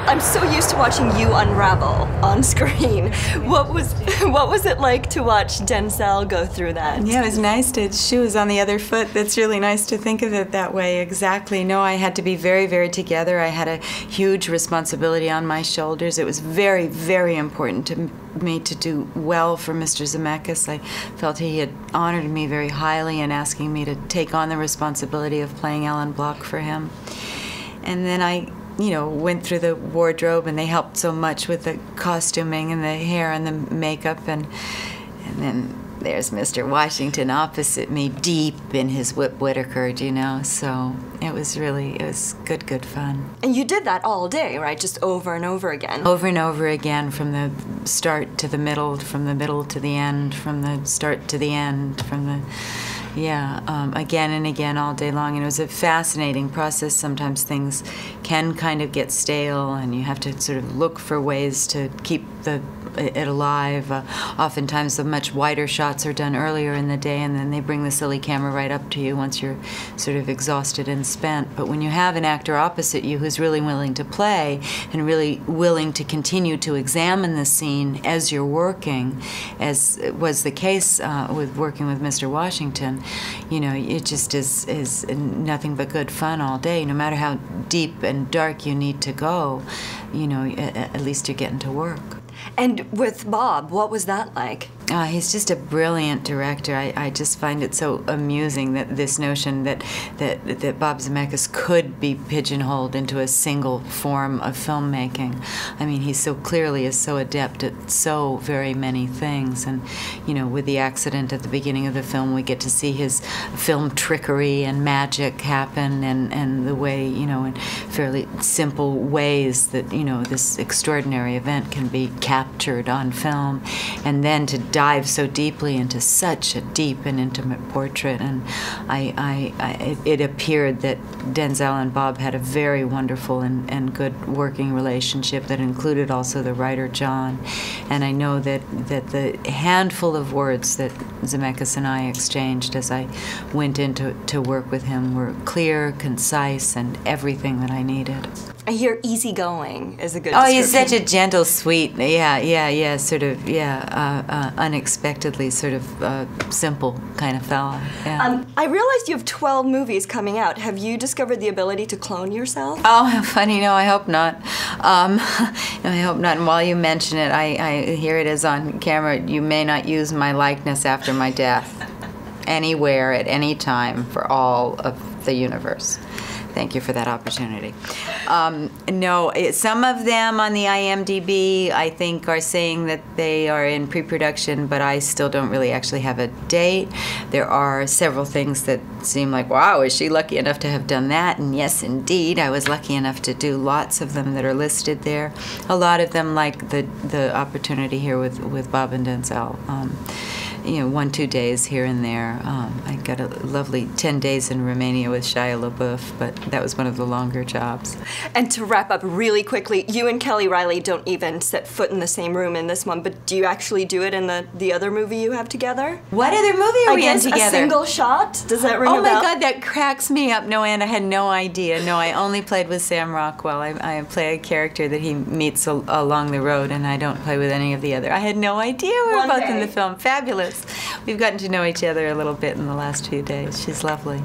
I'm so used to watching you unravel on screen. What was it like to watch Denzel go through that? Yeah, it was nice to, shoe was on the other foot. That's really nice to think of it that way, exactly. No, I had to be very, very together. I had a huge responsibility on my shoulders. It was very, very important to me to do well for Mr. Zemeckis. I felt he had honored me very highly in asking me to take on the responsibility of playing Ellen Block for him. And then I went through the wardrobe, and they helped so much with the costuming and the hair and the makeup, and then there's Mr. Washington opposite me, deep in his Whip Whitaker, so it was good fun. And you did that all day, right? Just over and over again? Over and over again, from the start to the middle, from the middle to the end, from the start to the end, again and again all day long. And it was a fascinating process. Sometimes things can kind of get stale, and you have to sort of look for ways to keep it alive. Oftentimes the much wider shots are done earlier in the day, and then they bring the silly camera right up to you once you're sort of exhausted and spent. But when you have an actor opposite you who's really willing to play and really willing to continue to examine the scene as you're working, as was the case with working with Mr. Washington, it just is nothing but good fun all day. No matter how deep and dark you need to go, at least you're getting to work. And with Bob, what was that like? He's just a brilliant director. I just find it so amusing that this notion that Bob Zemeckis could be pigeonholed into a single form of filmmaking. I mean, he so clearly is so adept at so very many things. And, with the accident at the beginning of the film, we get to see his film trickery and magic happen, and the way, in fairly simple ways that, this extraordinary event can be captured on film. And then to dive so deeply into such a deep and intimate portrait, and it appeared that Denzel and Bob had a very wonderful and good working relationship that included also the writer John. And I know that the handful of words that Zemeckis and I exchanged as I went in to work with him were clear, concise, and everything that I needed. I hear easygoing is a good description. Oh, he's such a gentle, sweet, unexpectedly sort of simple kind of fella. Yeah. I realized you have 12 movies coming out. Have you discovered the ability to clone yourself? Oh, how funny. No, I hope not. No, I hope not. And while you mention it, here it is on camera. You may not use my likeness after my death anywhere at any time for all of the universe. Thank you for that opportunity. No, some of them on the IMDb, I think, are saying that they are in pre-production, but I still don't really actually have a date. There are several things that seem like, wow, is she lucky enough to have done that? And yes, indeed, I was lucky enough to do lots of them that are listed there. A lot of them, like the opportunity here with Bob and Denzel. 1-2 days here and there. I got a lovely 10 days in Romania with Shia LaBeouf, but that was one of the longer jobs. And to wrap up really quickly, you and Kelly Reilly don't even set foot in the same room in this one, but do you actually do it in the other movie you have together? What other movie are we in together? A Single Shot? Does that ring a bell? Oh my God, that cracks me up. No, Anne, I had no idea. No, I only played with Sam Rockwell. I play a character that he meets along the road, and I don't play with any of the other. I had no idea we were both in the film. Fabulous. We've gotten to know each other a little bit in the last few days. She's lovely.